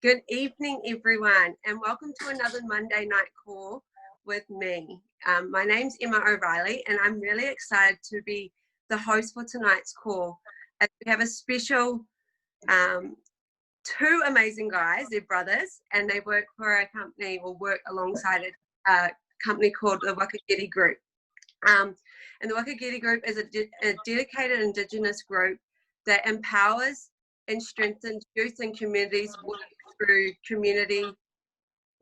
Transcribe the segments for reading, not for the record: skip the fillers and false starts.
Good evening, everyone, and welcome to another Monday night call with me. My name's Emma O'Reilly, and I'm really excited to be the host for tonight's call. As we have a special, two amazing guys, they're brothers, and they work for a company or work alongside a company called the Wakagetti Group. And the Wakagetti Group is a dedicated Indigenous group that empowers and strengthens youth and communities through community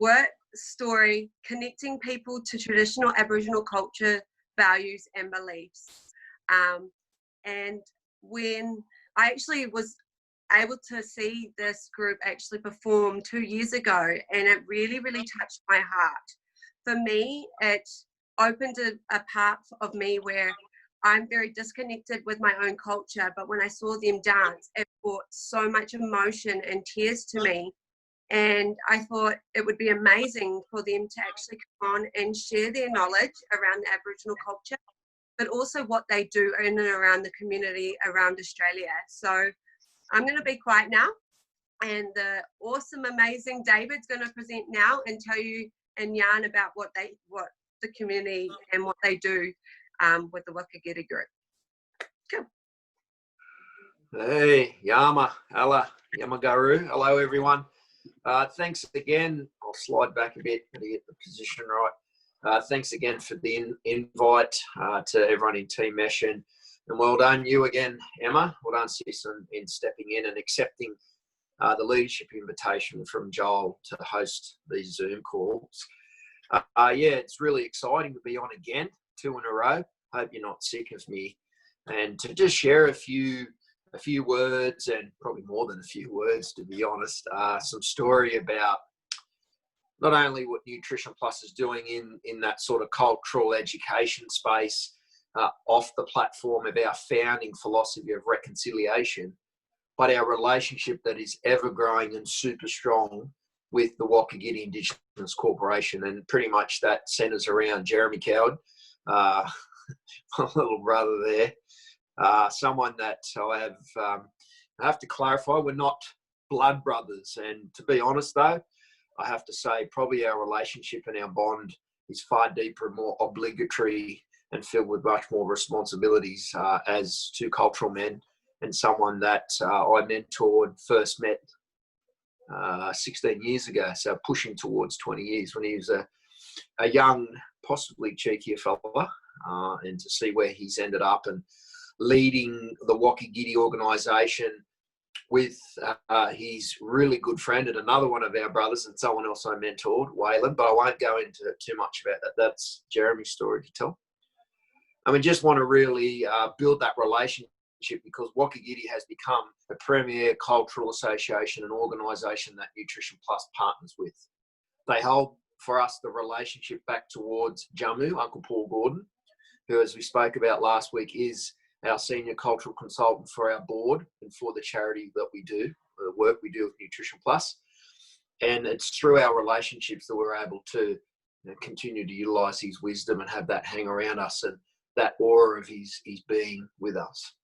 work, story, connecting people to traditional Aboriginal culture, values and beliefs. And when I actually was able to see this group actually perform 2 years ago, and it really, really touched my heart. For me, it opened a part of me where I'm very disconnected with my own culture, but when I saw them dance, it brought so much emotion and tears to me. And I thought it would be amazing for them to actually come on and share their knowledge around the Aboriginal culture, but also what they do in and around the community around Australia. So I'm going to be quiet now, and the awesome, amazing David's going to present now and tell you and yarn about what the community and what they do with the Wakagetti Group. Cool. Hey, Yama, Alla, Yamagaru. Hello, everyone. Thanks again. I'll slide back a bit to get the position right. Thanks again for the invite to everyone in Team Mesh, and well done you again, Emma. Well done, sis, in stepping in and accepting the leadership invitation from Joel to host these Zoom calls. Yeah, it's really exciting to be on again, 2 in a row. Hope you're not sick of me, and to just share a few words, and probably more than a few words, to be honest, some story about not only what Nutrition Plus is doing in that sort of cultural education space, off the platform of our founding philosophy of reconciliation, but our relationship that is ever growing and super strong with the Wakagetti Indigenous Corporation. And pretty much that centres around Jeremy Coward, my little brother there. Someone that I have to clarify, we're not blood brothers. And to be honest, though, I have to say probably our relationship and our bond is far deeper and more obligatory and filled with much more responsibilities as two cultural men, and someone that I mentored, first met 16 years ago, so pushing towards 20 years, when he was a young, possibly cheekier fella, and to see where he's ended up and leading the Wakagetti organisation with his really good friend and another one of our brothers and someone else I mentored, Waylon, but I won't go into too much about that. That's Jeremy's story to tell. I mean, just want to really build that relationship, because Wakagetti has become a premier cultural association and organisation that Nutrition Plus partners with. They hold for us the relationship back towards Jammu, Uncle Paul Gordon, who, as we spoke about last week, is our senior cultural consultant for our board and for the charity that we do, the work we do with Nutrition Plus. And it's through our relationships that we're able to continue to utilise his wisdom and have that hang around us and that aura of his being with us.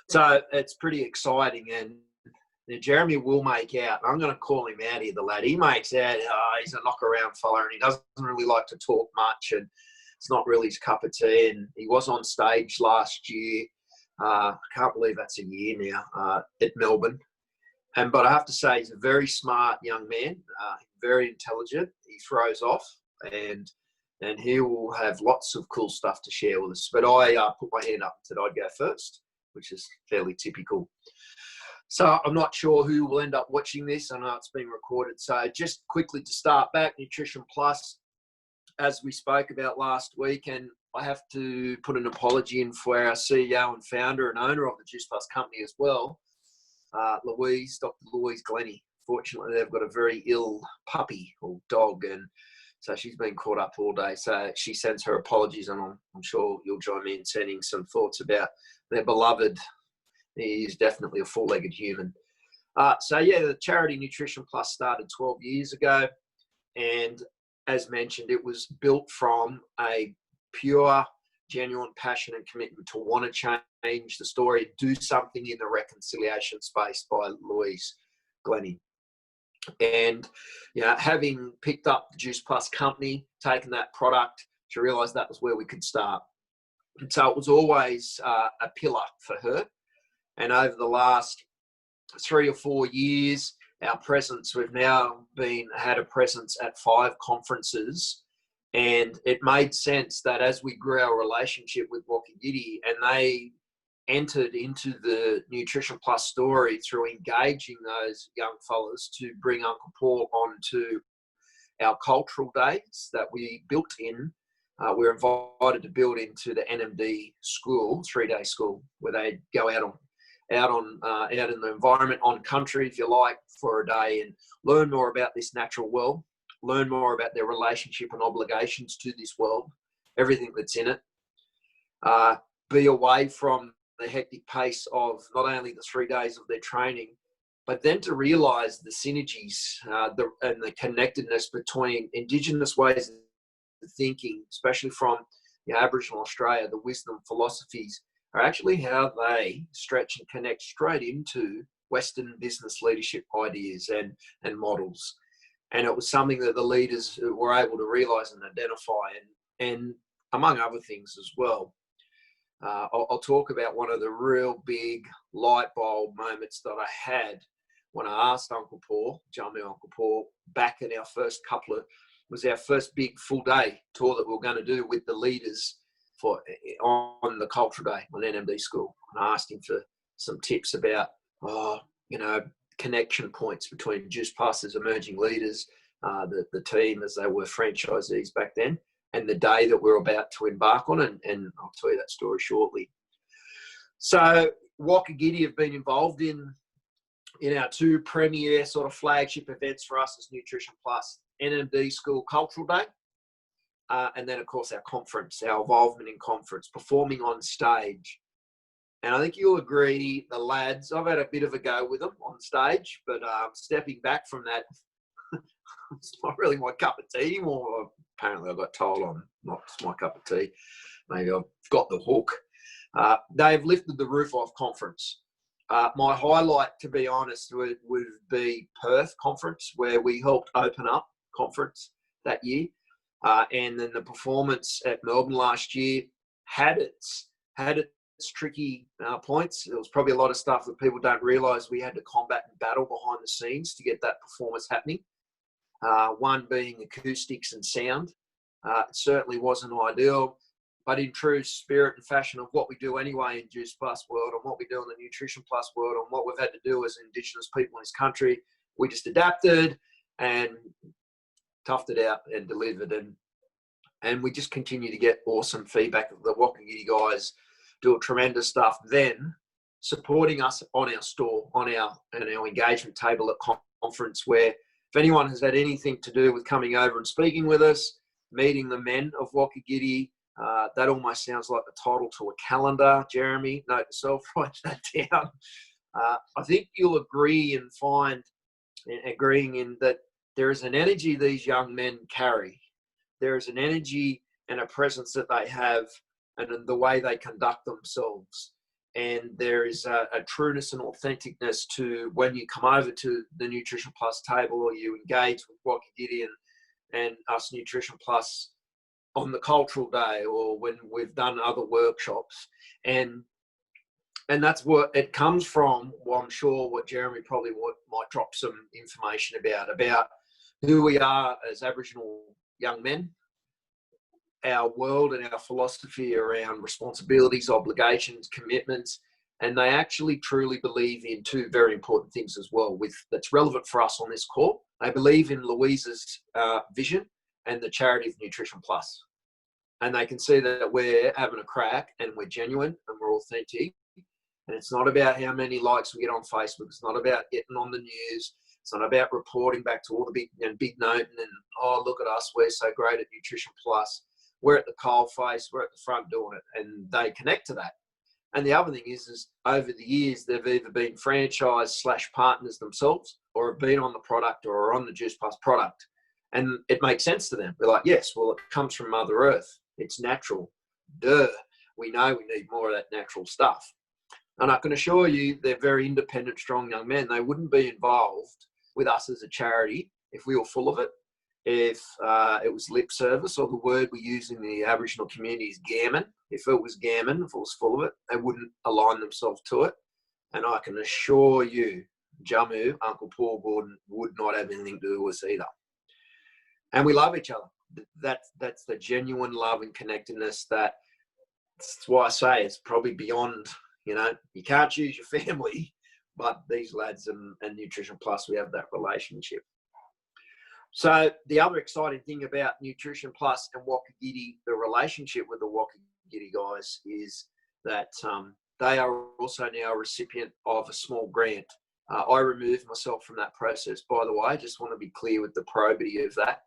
So it's pretty exciting. And Jeremy will make out, I'm going to call him out here, the lad, he makes out he's a knock-around fella and he doesn't really like to talk much, and it's not really his cup of tea. And he was on stage last year. I can't believe that's a year now, at Melbourne. But I have to say, he's a very smart young man, very intelligent. He throws off, and he will have lots of cool stuff to share with us. But I put my hand up and said I'd go first, which is fairly typical. So I'm not sure who will end up watching this. I know it's being recorded. So just quickly to start back, Nutrition Plus, as we spoke about last week, and I have to put an apology in for our CEO and founder and owner of the Juice Plus company as well, Dr. Louise Glennie. Fortunately, they've got a very ill puppy or dog, and so she's been caught up all day. So she sends her apologies, and I'm sure you'll join me in sending some thoughts about their beloved. He is definitely a four-legged human. So yeah, the charity Nutrition Plus started 12 years ago, and as mentioned, it was built from a pure, genuine passion and commitment to want to change the story, do something in the reconciliation space by Louise Glennie. And having picked up the Juice Plus company, taken that product, she realised that was where we could start. And so it was always a pillar for her. And over the last 3 or 4 years, our presence, we've now had a presence at 5 conferences. And it made sense that as we grew our relationship with Wakagetti, and they entered into the Nutrition Plus story through engaging those young fellas to bring Uncle Paul onto our cultural days that we built in. We were invited to build into the NMD school, 3-day school, where they go out in the environment, on country, if you like, for a day and learn more about this natural world, learn more about their relationship and obligations to this world, everything that's in it. Be away from the hectic pace of not only the 3 days of their training, but then to realise the synergies and the connectedness between Indigenous ways of thinking, especially from Aboriginal Australia, the wisdom philosophies, are actually how they stretch and connect straight into Western business leadership ideas and models. And it was something that the leaders were able to realise and identify, and among other things as well. I'll talk about one of the real big light bulb moments that I had when I asked Uncle Paul, Jammu Uncle Paul, back in our first was our first big full day tour that we were going to do with the leaders on the cultural day on NMD school. And I asked him for some tips about, connection points between Juice Plus's emerging leaders, the team as they were franchisees back then, and the day that we're about to embark on, and I'll tell you that story shortly. So Wakagetti have been involved in our 2 premier sort of flagship events for us as Nutrition Plus, NMD School Cultural Day, and then of course our conference, our involvement in conference, performing on stage. And I think you'll agree, the lads, I've had a bit of a go with them on stage, but stepping back from that, it's not really my cup of tea anymore. Apparently I got told I'm not my cup of tea. Maybe I've got the hook. They've lifted the roof off conference. My highlight, to be honest, would be Perth conference, where we helped open up conference that year. And then the performance at Melbourne last year had its tricky points. There was probably a lot of stuff that people don't realise we had to combat and battle behind the scenes to get that performance happening. One being acoustics and sound. It certainly wasn't ideal, but in true spirit and fashion of what we do anyway in Juice Plus world, and what we do in the Nutrition Plus world, and what we've had to do as Indigenous people in this country, we just adapted and toughed it out and delivered. And we just continue to get awesome feedback. The Wakagetti guys do tremendous stuff. Then supporting us on our store, on our engagement table at conference, where if anyone has had anything to do with coming over and speaking with us, meeting the men of Wakagetti, that almost sounds like the title to a calendar. Jeremy, note to self, write that down. I think you'll agree and find, agreeing in that there is an energy these young men carry. There is an energy and a presence that they have, and in the way they conduct themselves. And there is a trueness and authenticness to when you come over to the Nutrition Plus table, or you engage with Wakagetti and us Nutrition Plus on the cultural day, or when we've done other workshops. And that's what it comes from. Well, I'm sure what Jeremy probably might drop some information about who we are as Aboriginal young men, our world and our philosophy around responsibilities, obligations, commitments. And they actually truly believe in 2 very important things as well, that's relevant for us on this call. They believe in Louisa's vision and the charity of Nutrition Plus. And they can see that we're having a crack and we're genuine and we're authentic. And it's not about how many likes we get on Facebook. It's not about getting on the news. It's not about reporting back to all the big note and oh, look at us, we're so great at Nutrition Plus. We're at the coalface, we're at the front doing it, and they connect to that. And the other thing is over the years, they've either been franchise/partners themselves, or have been on the product or are on the Juice Plus product. And it makes sense to them. They're like, yes, well, it comes from Mother Earth. It's natural. Duh. We know we need more of that natural stuff. And I can assure you, they're very independent, strong young men. They wouldn't be involved with us as a charity if we were full of it, if it was lip service, or the word we use in the Aboriginal community is gammon. If it was gammon, if it was full of it, they wouldn't align themselves to it. And I can assure you, Jammu, Uncle Paul Gordon, would not have anything to do with us either. And we love each other. That's the genuine love and connectedness. That's why I say it's probably beyond, you can't choose your family, but these lads and Nutrition Plus, we have that relationship. So the other exciting thing about Nutrition Plus and Wakagetti, the relationship with the Wakagetti guys, is that they are also now a recipient of a small grant. I removed myself from that process, by the way. I just want to be clear with the probity of that.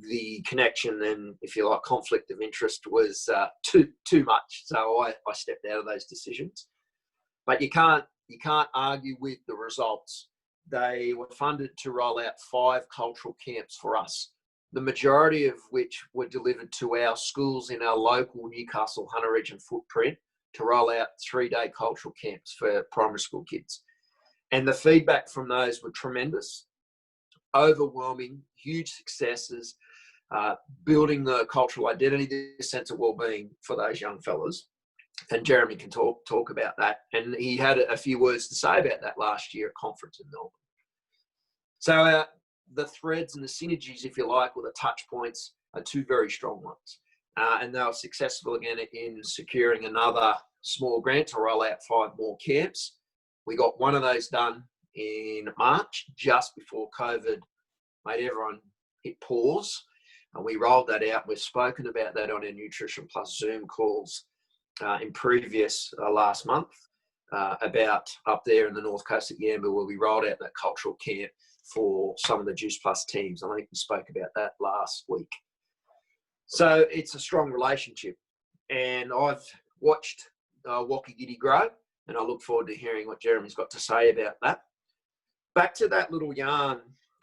The connection and, if you like, conflict of interest was too much, so I stepped out of those decisions. But you can't argue with the results. They were funded to roll out 5 cultural camps for us, the majority of which were delivered to our schools in our local Newcastle Hunter Region footprint to roll out 3-day cultural camps for primary school kids. And the feedback from those were tremendous, overwhelming, huge successes, building the cultural identity, the sense of well-being for those young fellas. And Jeremy can talk about that. And he had a few words to say about that last year at conference in Melbourne. So the threads and the synergies, if you like, or the touch points, are 2 very strong ones. And they were successful again in securing another small grant to roll out 5 more camps. We got one of those done in March, just before COVID made everyone hit pause. And we rolled that out. We've spoken about that on our Nutrition Plus Zoom calls in previous last month, about up there in the north coast at Yamba, where we rolled out that cultural camp for some of the Juice Plus teams. I think we spoke about that last week. So it's a strong relationship, and I've watched Wakagetti grow, and I look forward to hearing what Jeremy's got to say about that. Back to that little yarn,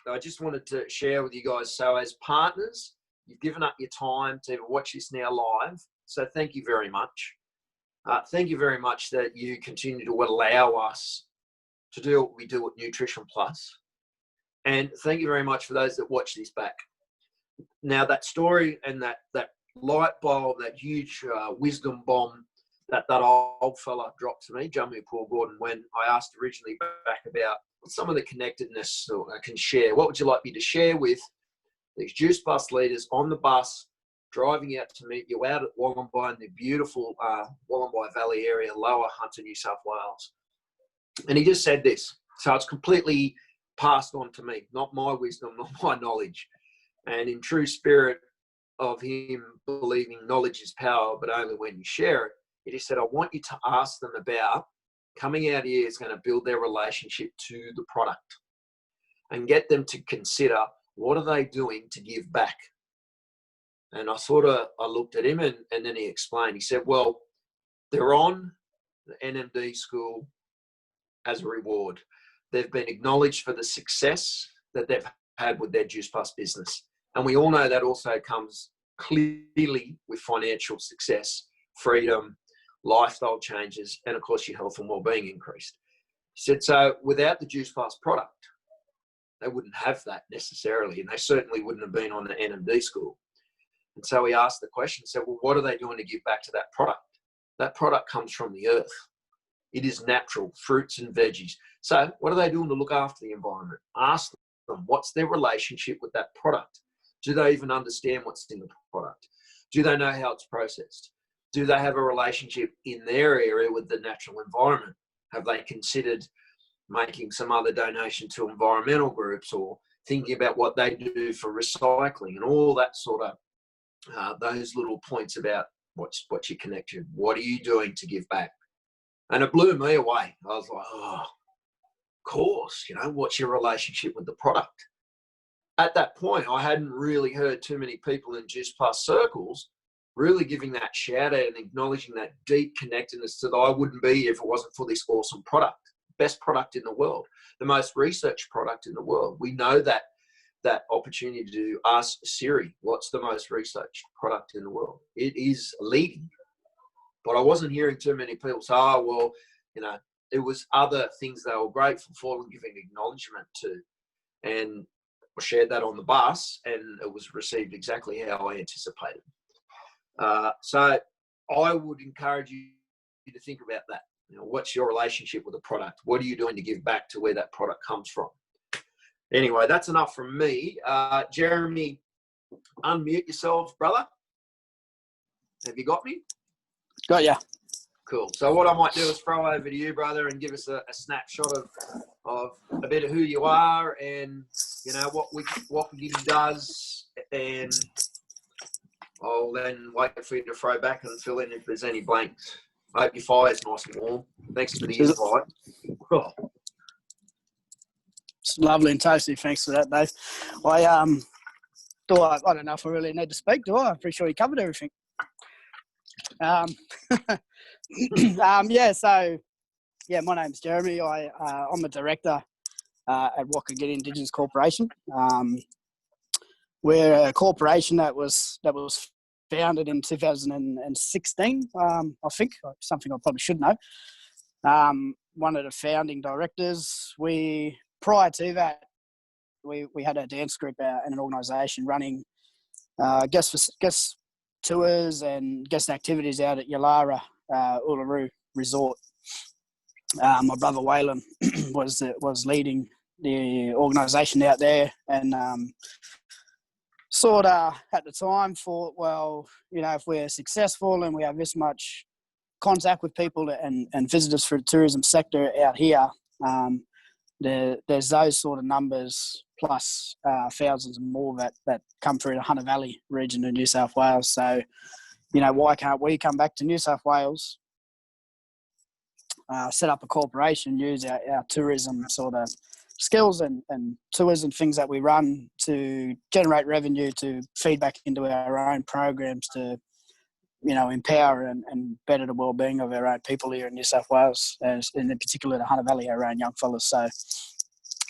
I just wanted to share with you guys. So as partners, you've given up your time to watch this now live. So thank you very much. Thank you very much that you continue to allow us to do what we do at Nutrition Plus. And thank you very much for those that watch this back. Now, that story and that light bulb, that huge wisdom bomb that old fella dropped to me, Jammu Paul Gordon, when I asked originally back about some of the connectedness I can share. What would you like me to share with these Juice Plus leaders on the bus, driving out to meet you out at Wollongby in the beautiful Wollongby Valley area, Lower Hunter, New South Wales? And he just said this. So it's completely passed on to me, not my wisdom, not my knowledge. And in true spirit of him believing knowledge is power, but only when you share it, he just said, I want you to ask them about coming out here is going to build their relationship to the product and get them to consider, what are they doing to give back? And I looked at him and then he explained. He said, well, they're on the NMD school as a reward. They've been acknowledged for the success that they've had with their Juice Plus business. And we all know that also comes clearly with financial success, freedom, lifestyle changes, and of course your health and well-being increased. He said, so without the Juice Plus product, they wouldn't have that necessarily, and they certainly wouldn't have been on the NMD school. And so he asked the question, said, well, what are they doing to give back to that product? That product comes from the earth. It is natural, fruits and veggies. So what are they doing to look after the environment? Ask them, what's their relationship with that product? Do they even understand what's in the product? Do they know how it's processed? Do they have a relationship in their area with the natural environment? Have they considered making some other donation to environmental groups, or thinking about what they do for recycling and all that sort of, those little points about what's your connection? What are you doing to give back? And it blew me away. I was like, oh, of course, what's your relationship with the product? At that point, I hadn't really heard too many people in Juice Plus circles really giving that shout out and acknowledging that deep connectedness that I wouldn't be if it wasn't for this awesome product. Best product in the world, the most researched product in the world. We know that opportunity to ask Siri, what's the most researched product in the world? It is leading. But I wasn't hearing too many people say, oh, well, there was other things they were grateful for and giving acknowledgement to. And I shared that on the bus, and it was received exactly how I anticipated. So I would encourage you to think about that. What's your relationship with the product? What are you doing to give back to where that product comes from? Anyway, that's enough from me. Jeremy, unmute yourself, brother. Have you got me? Got ya. Cool. So what I might do is throw over to you, brother, and give us a snapshot of a bit of who you are and, what Wakagetti does. And I'll then wait for you to throw back and fill in if there's any blanks. I hope your fire's nice and warm. Thanks for the invite. Oh. It's lovely and tasty. Thanks for that, Dave. I don't know if I really need to speak, do I? I'm pretty sure you covered everything. My name's Jeremy. I'm a director at Wakagetti Indigenous Corporation. We're a corporation that was founded in 2016, I think, something I probably should know. One of the founding directors. Prior to that, we had a dance group and an organisation running guest tours and guest activities out at Yalara Uluru Resort. My brother Waylon was leading the organisation out there, and sort of at the time thought, well, if we're successful and we have this much contact with people and visitors for the tourism sector out here, there's those sort of numbers plus thousands more that come through the Hunter Valley region of New South Wales. So, why can't we come back to New South Wales, set up a corporation, use our tourism sort of skills and tours and things that we run to generate revenue to feed back into our own programs to, empower and better the well-being of our own people here in New South Wales, and in particular the Hunter Valley, our own young fellas. So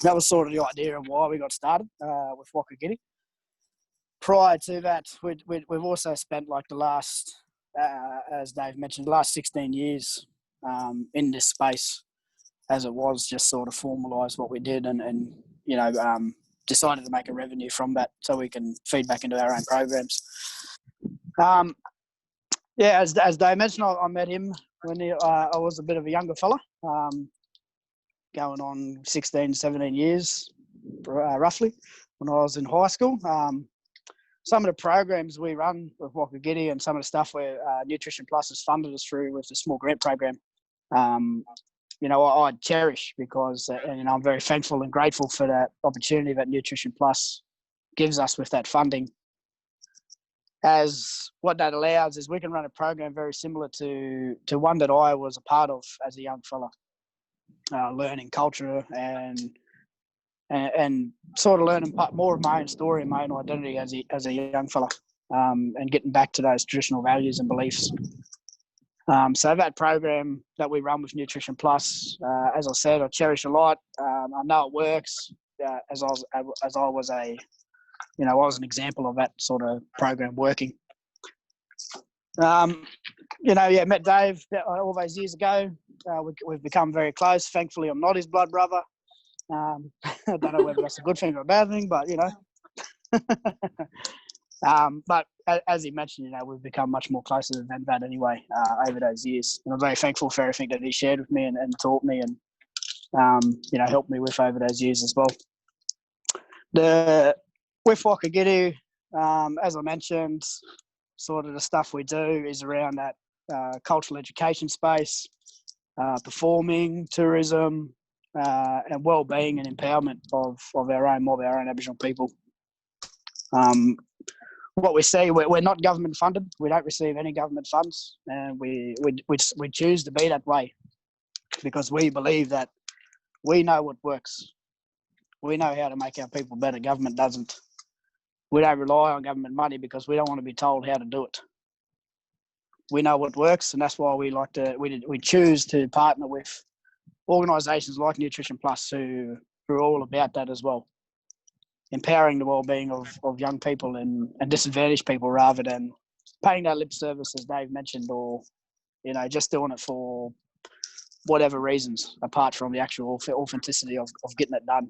that was sort of the idea of why we got started with Wakagetti. Prior to that, we've also spent like the last, as Dave mentioned, the last 16 years in this space, as it was just sort of formalised what we did and decided to make a revenue from that so we can feed back into our own programs. As Dave mentioned, I met him when I was a bit of a younger fella, going on 16, 17 years, roughly, when I was in high school. Some of the programs we run with Wakagetti and some of the stuff where Nutrition Plus has funded us through with the small grant program, I cherish because, I'm very thankful and grateful for that opportunity that Nutrition Plus gives us with that funding. As what that allows is we can run a program very similar to one that I was a part of as a young fella, learning culture and sort of learning more of my own story and my own identity as a young fella, and getting back to those traditional values and beliefs. So that program that we run with Nutrition Plus, as I said, I cherish a lot. I know it works. As I was I was an example of that sort of program working. Met Dave all those years ago. We've become very close. Thankfully, I'm not his blood brother. I don't know whether that's a good thing or a bad thing, but but as he mentioned, we've become much more closer than that anyway over those years. And I'm very thankful for everything that he shared with me and taught me and helped me with over those years as well. With Wakagetti, as I mentioned, sort of the stuff we do is around that cultural education space, performing, tourism, and well-being and empowerment of our own Aboriginal people. What we see, we're not government funded. We don't receive any government funds, and we choose to be that way because we believe that we know what works. We know how to make our people better. Government doesn't. We don't rely on government money because we don't want to be told how to do it. We know what works, and that's why we choose to partner with organisations like Nutrition Plus who are all about that as well, empowering the well-being of young people and disadvantaged people rather than paying that lip service, as Dave mentioned, or just doing it for whatever reasons, apart from the actual authenticity of getting it done.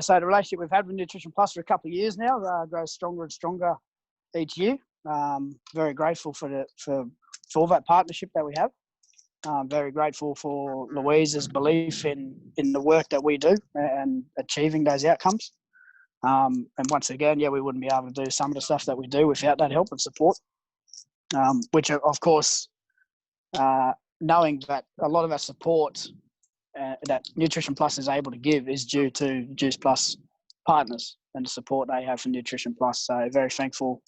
So the relationship we've had with Nutrition Plus for a couple of years now grows stronger and stronger each year. Very grateful for that partnership that we have. Very grateful for Louise's belief in the work that we do and achieving those outcomes. And once again, we wouldn't be able to do some of the stuff that we do without that help and support, which of course, knowing that a lot of our support that Nutrition Plus is able to give is due to Juice Plus partners and the support they have for Nutrition Plus. So very thankful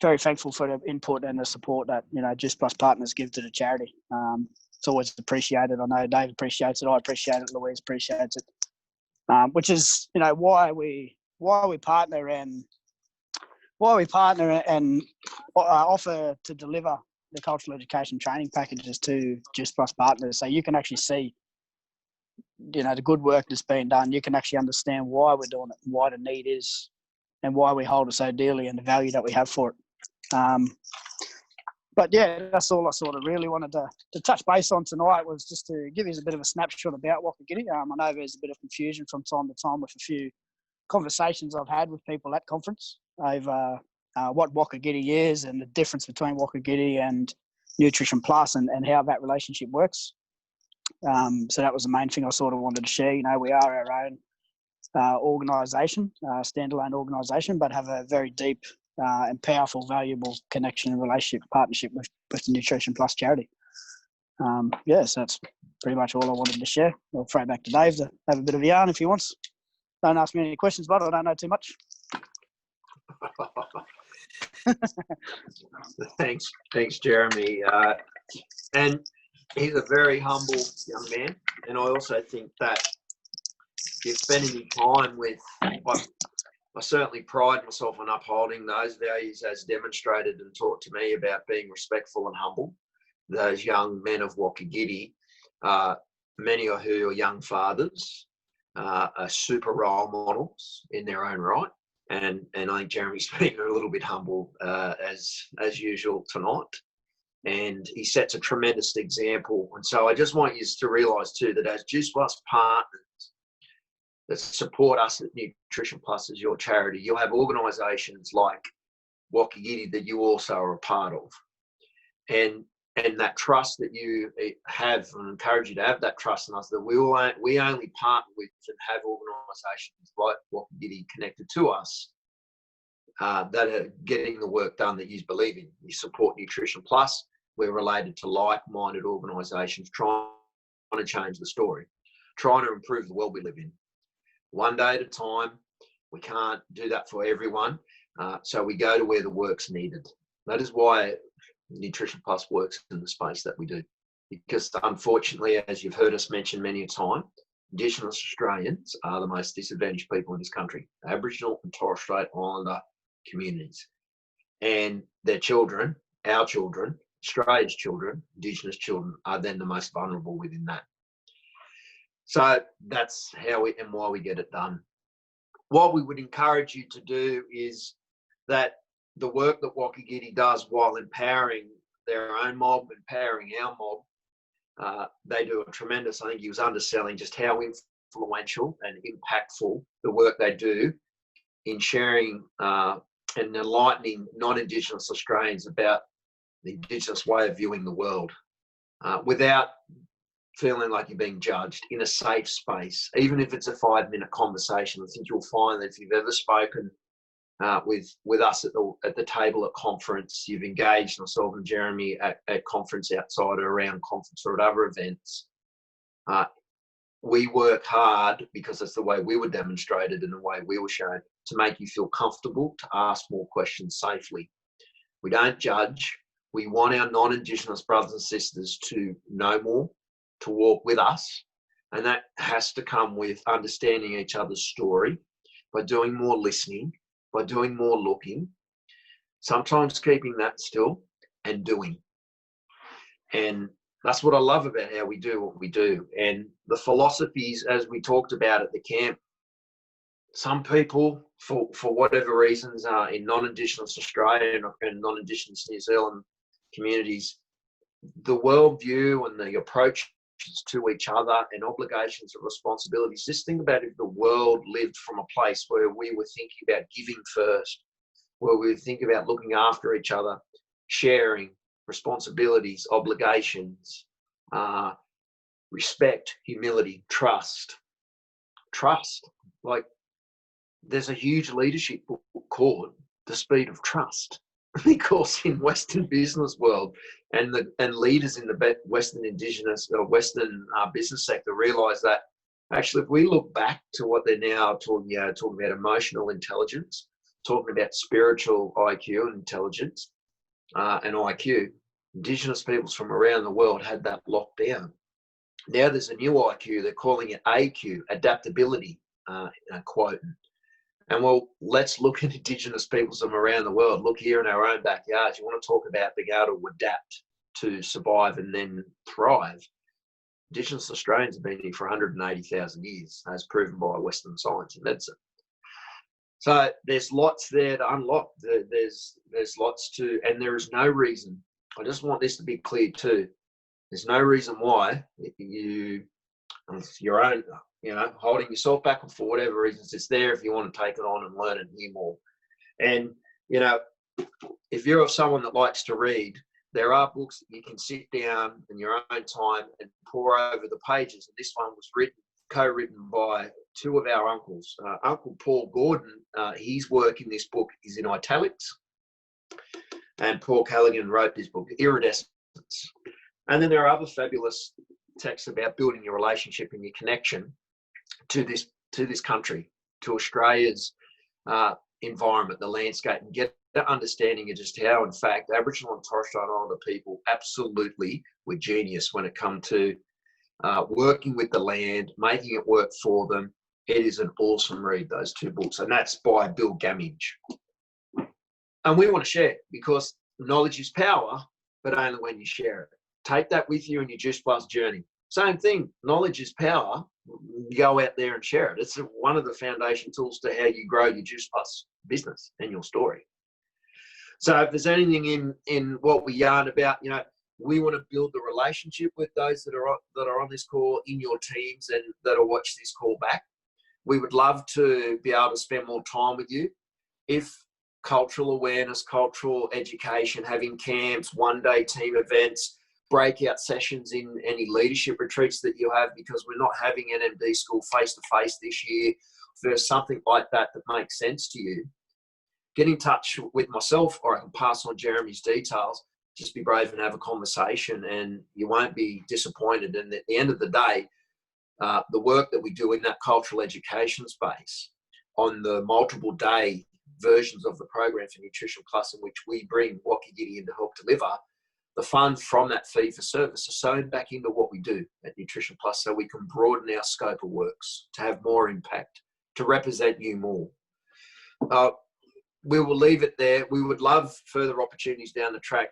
for the input and the support that Juice Plus partners give to the charity. It's always appreciated. I know Dave appreciates it. I appreciate it. Louise appreciates it. Which is why we partner and offer to deliver the cultural education training packages to Juice Plus partners, so you can actually see the good work that's being done. You can actually understand why we're doing it, and why the need is, and why we hold it so dearly, and the value that we have for it. But that's all I sort of really wanted to touch base on tonight, was just to give you a bit of a snapshot about Wakagetti. I know there's a bit of confusion from time to time with a few conversations I've had with people at conference over what Wakagetti is and the difference between Wakagetti and Nutrition Plus and how that relationship works. So that was the main thing I sort of wanted to share. We are our own organisation, standalone organisation, but have a very deep and powerful, valuable connection and relationship, partnership with the Nutrition Plus charity. So that's pretty much all I wanted to share. I'll throw it back to Dave to have a bit of a yarn if he wants. Don't ask me any questions, but I don't know too much. Thanks, Jeremy. And he's a very humble young man, and I also think that if spending any time with, I certainly pride myself on upholding those values as demonstrated and taught to me about being respectful and humble. Those young men of Wakagetti, many of who are young fathers, are super role models in their own right. And I think Jeremy's being a little bit humble as usual tonight. And he sets a tremendous example. And so I just want you to realise too that as Juice Plus partners that support us at Nutrition Plus as your charity, you'll have organisations like Wakagetti that you also are a part of. And that trust that you have, and encourage you to have that trust in us, that we only partner with and have organisations like Wakagetti connected to us that are getting the work done that you believe in. You support Nutrition Plus. We're related to like-minded organisations trying to change the story, trying to improve the world we live in. One day at a time. We can't do that for everyone. So we go to where the work's needed. That is why Nutrition Plus works in the space that we do. Because unfortunately, as you've heard us mention many a time, Indigenous Australians are the most disadvantaged people in this country. Aboriginal and Torres Strait Islander communities. And their children, our children, Australia's children, Indigenous children, are then the most vulnerable within that. So that's how and why we get it done. What we would encourage you to do is that the work that Wakagetti does while empowering their own mob, empowering our mob, they do a tremendous, I think he was underselling just how influential and impactful the work they do in sharing and enlightening non-Indigenous Australians about the Indigenous way of viewing the world without feeling like you're being judged, in a safe space. Even if it's a 5-minute conversation, I think you'll find that if you've ever spoken with us at the table at conference, you've engaged myself and Jeremy at conference outside or around conference or at other events, we work hard, because that's the way we were demonstrated and the way we were shown, to make you feel comfortable to ask more questions safely. We don't judge. We want our non-Indigenous brothers and sisters to know more, to walk with us, and that has to come with understanding each other's story, by doing more listening, by doing more looking, sometimes keeping that still and doing. And that's what I love about how we do what we do. And the philosophies, as we talked about at the camp, some people, for whatever reasons, in non-Indigenous Australia and non-Indigenous New Zealand communities, the worldview and the approaches to each other and obligations and responsibilities. Just think about if the world lived from a place where we were thinking about giving first, where we think about looking after each other, sharing responsibilities, obligations, respect, humility, trust. Like, there's a huge leadership book called The Speed of Trust, because in Western business world and leaders in the Western Indigenous or Western business sector realise that actually, if we look back to what they're now talking about emotional intelligence, talking about spiritual IQ and intelligence and IQ, Indigenous peoples from around the world had that locked down. Now there's a new IQ, they're calling it AQ, adaptability, quote. And well, let's look at Indigenous peoples from around the world. Look here in our own backyards. You want to talk about being able to adapt, to survive and then thrive. Indigenous Australians have been here for 180,000 years, as proven by Western science and medicine. So there's lots there to unlock. There's lots to, and there is no reason. I just want this to be clear too. There's no reason why your own, holding yourself back for whatever reasons. It's there if you want to take it on and learn and hear more. And, if you're someone that likes to read, there are books that you can sit down in your own time and pore over the pages. And this one was co-written by two of our uncles. Uncle Paul Gordon, his work in this book is in italics. And Paul Callaghan wrote this book, Iridescence. And then there are other fabulous texts about building your relationship and your connection to this country, to Australia's environment, the landscape, and get an understanding of just how, in fact, Aboriginal and Torres Strait Islander people absolutely were genius when it comes to working with the land, making it work for them. It is an awesome read, those two books, and that's by Bill Gammage. And we want to share, because knowledge is power, but only when you share it. Take that with you in your Juice Plus journey. Same thing, knowledge is power. Go out there and share it. It's one of the foundation tools to how you grow your Juice Plus business and your story. So if there's anything in what we yarn about, we want to build the relationship with those that are on this call, in your teams, and that'll watch this call back. We would love to be able to spend more time with you. If cultural awareness, cultural education, having camps, one-day team events, breakout sessions in any leadership retreats that you have, because we're not having NMD school face-to-face this year. If there's something like that makes sense to you, get in touch with myself, or I can pass on Jeremy's details. Just be brave and have a conversation, and you won't be disappointed. And at the end of the day, the work that we do in that cultural education space on the multiple day versions of the program for Nutrition Plus, in which we bring Wakagetti in to help deliver, the funds from that fee for service are sewn back into what we do at Nutrition Plus, so we can broaden our scope of works to have more impact, to represent you more. We will leave it there. We would love further opportunities down the track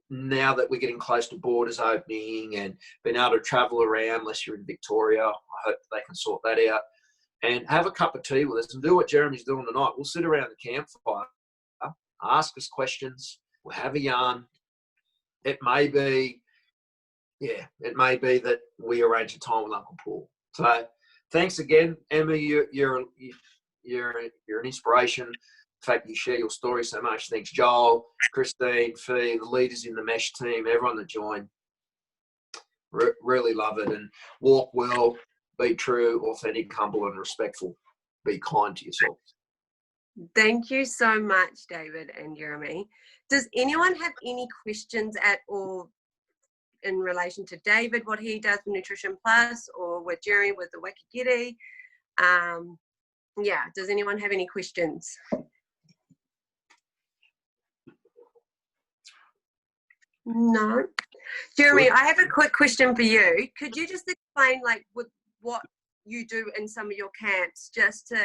now that we're getting close to borders opening and being able to travel around, unless you're in Victoria. I hope they can sort that out. And have a cup of tea with us and do what Jeremy's doing tonight. We'll sit around the campfire, ask us questions, we'll have a yarn. It may be that we arrange a time with Uncle Paul. So thanks again, Emma. You're an inspiration. The fact you share your story so much. Thanks, Joel, Christine, Fee, the leaders in the MESH team, everyone that joined. Really love it. And walk well, be true, authentic, humble, and respectful. Be kind to yourself. Thank you so much, David and Jeremy. Does anyone have any questions at all in relation to David, what he does with Nutrition Plus, or with Jeremy with the Wakagetti? Does anyone have any questions? No. Jeremy, I have a quick question for you. Could you just explain with what you do in some of your camps, just to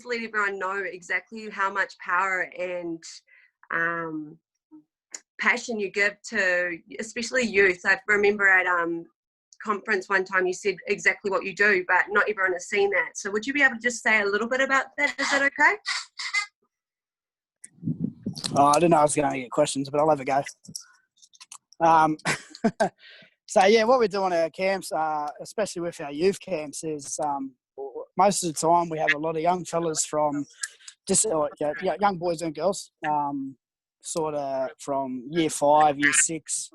let everyone know exactly how much power and passion you give to especially youth? I remember at conference one time you said exactly what you do, but not everyone has seen that. So would you be able to just say a little bit about that? Is that okay? I didn't know I was going to get questions, but I'll have a go. Um, so yeah, what we do on our camps, especially with our youth camps, is most of the time we have a lot of young fellas from just young boys and girls, sort of from year 5, year 6,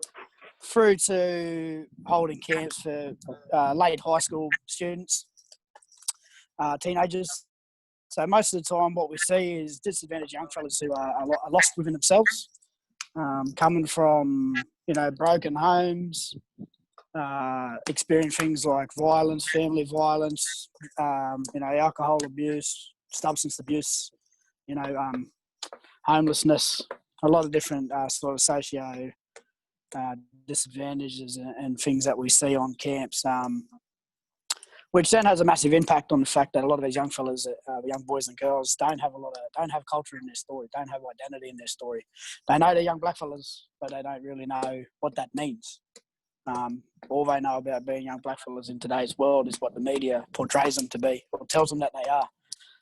through to holding camps for late high school students, teenagers. So most of the time what we see is disadvantaged young fellas who are lost within themselves, coming from, broken homes, experience things like violence, family violence, alcohol abuse, substance abuse, homelessness, a lot of different sort of socio disadvantages and things that we see on camps, which then has a massive impact on the fact that a lot of these young fellas, young boys and girls, don't have culture in their story, don't have identity in their story. They know they're young black fellas, but they don't really know what that means. All they know about being young black fellas in today's world is what the media portrays them to be or tells them that they are.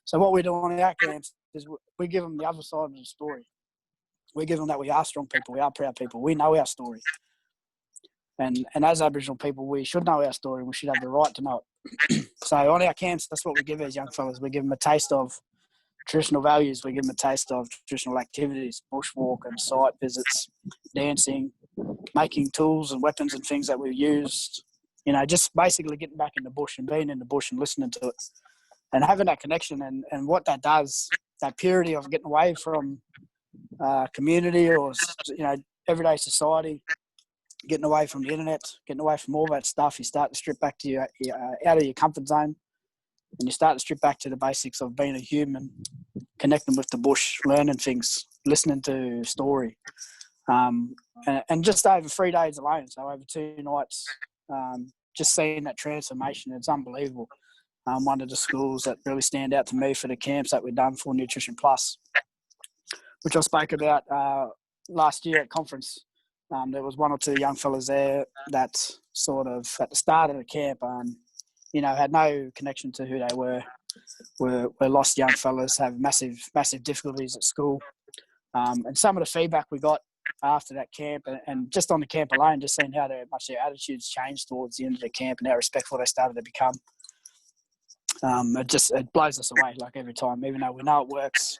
So what we do on our camps is we give them the other side of the story. We give them that we are strong people, we are proud people, we know our story. And as Aboriginal people, we should know our story. We should have the right to know it. So on our camps, that's what we give these young fellas. We give them a taste of traditional values. We give them a taste of traditional activities, bushwalk and site visits, dancing, making tools and weapons and things that we've used. Just basically getting back in the bush and being in the bush and listening to it and having that connection and what that does, that purity of getting away from community or, everyday society, getting away from the internet, getting away from all that stuff. You start to strip back to your out of your comfort zone, and you start to strip back to the basics of being a human, connecting with the bush, learning things, listening to story, and just over 3 days alone, so over 2 nights, just seeing that transformation, it's unbelievable. One of the schools that really stand out to me for the camps that we've done for Nutrition Plus, which I spoke about last year at conference. There was 1 or 2 young fellas there that sort of, at the start of the camp, had no connection to who they were lost young fellas, have massive difficulties at school. And some of the feedback we got after that camp, and just on the camp alone, just seeing how much their attitudes changed towards the end of the camp and how respectful they started to become. It blows us away, like every time, even though we know it works.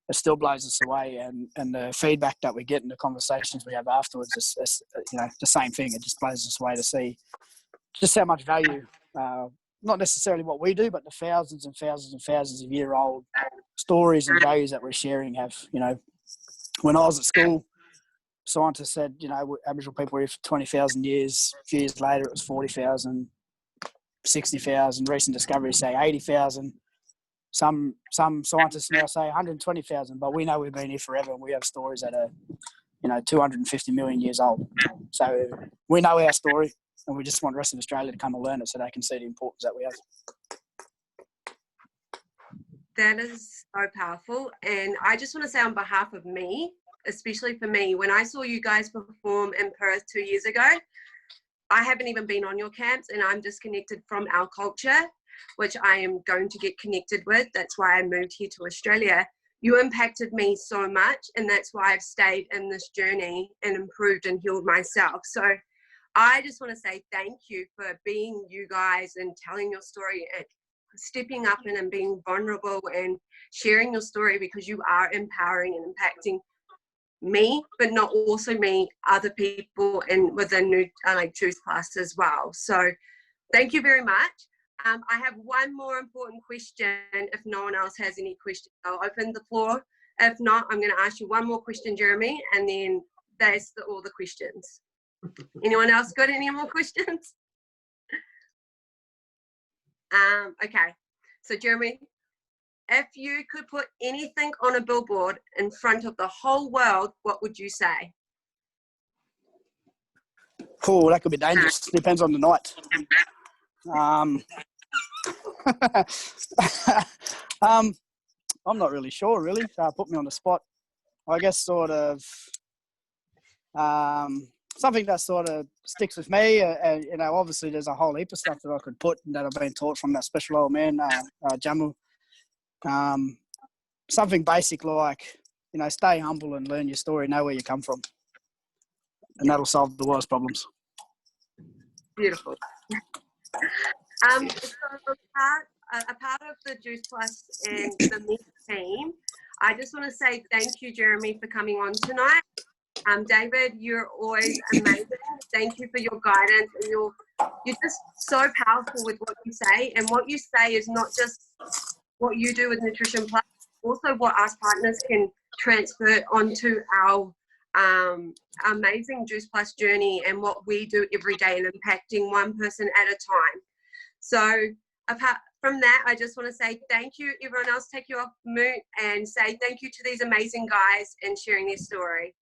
It still blows us away, and the feedback that we get in the conversations we have afterwards is the same thing. It just blows us away to see just how much value, not necessarily what we do, but the thousands and thousands and thousands of year-old stories and values that we're sharing have. When I was at school, scientists said, Aboriginal people were here for 20,000 years. A few years later, it was 40,000, 60,000. Recent discoveries say 80,000. Some scientists now say 120,000, but we know we've been here forever, and we have stories that are, 250 million years old. So we know our story, and we just want the rest of Australia to come and learn it so they can see the importance that we have. That is so powerful. And I just want to say on behalf of me, especially for me, when I saw you guys perform in Perth 2 years ago, I haven't even been on your camps, and I'm disconnected from our culture, which I am going to get connected with. That's why I moved here to Australia. You impacted me so much, and that's why I've stayed in this journey and improved and healed myself. So I just want to say thank you for being you guys and telling your story and stepping up and being vulnerable and sharing your story, because you are empowering and impacting me, but not also me, other people and within Truth Plus as well. So thank you very much. I have one more important question. If no one else has any questions, I'll open the floor. If not, I'm going to ask you one more question, Jeremy, and then that's all the questions. Anyone else got any more questions? Okay. So, Jeremy, if you could put anything on a billboard in front of the whole world, what would you say? Oh, that could be dangerous. Depends on the night. I'm not really sure, really. Put me on the spot. I guess sort of something that sort of sticks with me. Obviously there's a whole heap of stuff that I could put that I've been taught from that special old man, Jamu. Something basic like, stay humble and learn your story, know where you come from. and that'll solve the world's problems. Beautiful. So a part of the Juice Plus and the meat team, I just want to say thank you, Jeremy, for coming on tonight. David, you're always amazing. Thank you for your guidance, and you're just so powerful with what you say. And what you say is not just what you do with Nutrition Plus, also what us partners can transfer onto our amazing Juice Plus journey and what we do every day and impacting one person at a time. So apart from that, I just want to say thank you. Everyone else, take you off mute and say thank you to these amazing guys and sharing their story.